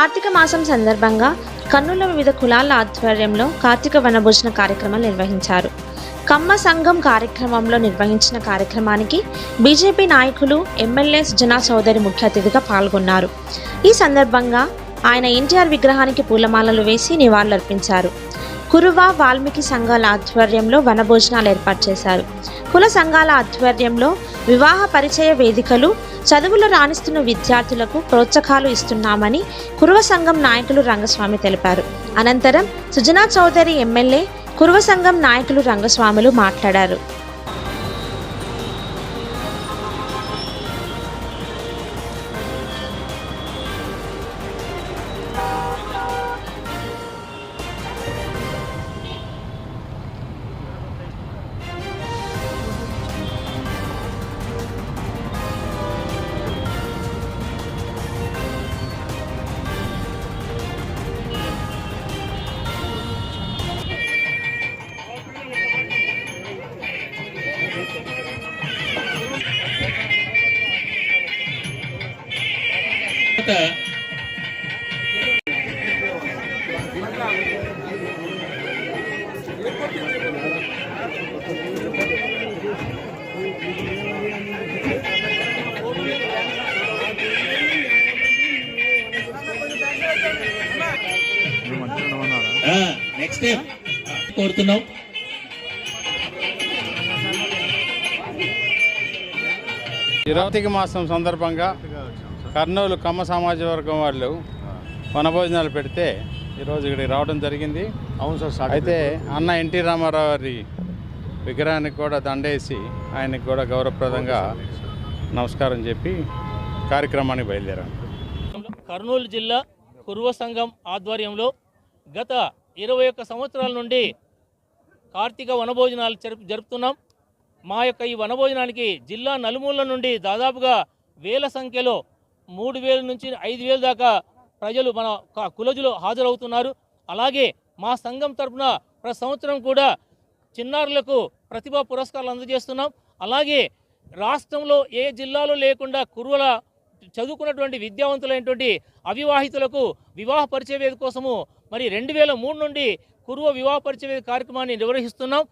కార్తీక మాసం సందర్భంగా కర్నూలు వివిధ కులాల ఆధ్వర్యంలో కార్తీక వనభోజన కార్యక్రమాలు నిర్వహించారు. కమ్మ సంఘం కార్యక్రమంలో నిర్వహించిన కార్యక్రమానికి బీజేపీ నాయకులు ఎమ్మెల్యే సుజనా చౌదరి ముఖ్య అతిథిగా పాల్గొన్నారు. ఈ సందర్భంగా ఆయన ఎన్టీఆర్ విగ్రహానికి పూలమాలలు వేసి నివాళులర్పించారు. కురువ వాల్మీకి సంఘాల ఆధ్వర్యంలో వనభోజనాలు ఏర్పాటు చేశారు. కుల సంఘాల ఆధ్వర్యంలో వివాహ పరిచయ వేదికలు, చదువులు రాణిస్తున్న విద్యార్థులకు ప్రోత్సాహాలు ఇస్తున్నామని కురువ సంఘం నాయకులు రంగస్వామి తెలిపారు. అనంతరం సుజనా చౌదరి ఎమ్మెల్యే, కురువ సంఘం నాయకులు రంగస్వాములు మాట్లాడారు. నెక్స్ట్ కోరుతున్నాం. కార్తీక మాసం సందర్భంగా కర్నూలు కమ్మ సమాజ వర్గం వాళ్ళు వనభోజనాలు పెడితే ఈరోజు ఇక్కడికి రావడం జరిగింది. అవును సార్. అయితే అన్న ఎన్టీ రామారావు గారి విగ్రహానికి కూడా దండేసి ఆయనకి కూడా గౌరవప్రదంగా నమస్కారం చెప్పి కార్యక్రమానికి బయలుదేరాం. కర్నూలు జిల్లా కురువ సంఘం ఆధ్వర్యంలో గత 21 సంవత్సరాల నుండి కార్తీక వనభోజనాలు జరుపుతున్నాం. మా యొక్క ఈ వనభోజనానికి జిల్లా నలుమూలల నుండి దాదాపుగా వేల సంఖ్యలో 3,000 నుంచి 5,000 దాకా ప్రజలు మన కులజులు హాజరవుతున్నారు. అలాగే మా సంఘం తరఫున ప్రతి సంవత్సరం కూడా చిన్నారులకు ప్రతిభా పురస్కారాలు అందజేస్తున్నాం. అలాగే రాష్ట్రంలో ఏ జిల్లాలో లేకుండా కురువల చదువుకున్నటువంటి విద్యావంతులైనటువంటి అవివాహితులకు వివాహ పరిచయ వేదిక కోసము మరి 2003 నుండి కురువ వివాహ పరిచయ వేదిక కార్యక్రమాన్ని నిర్వహిస్తున్నాం.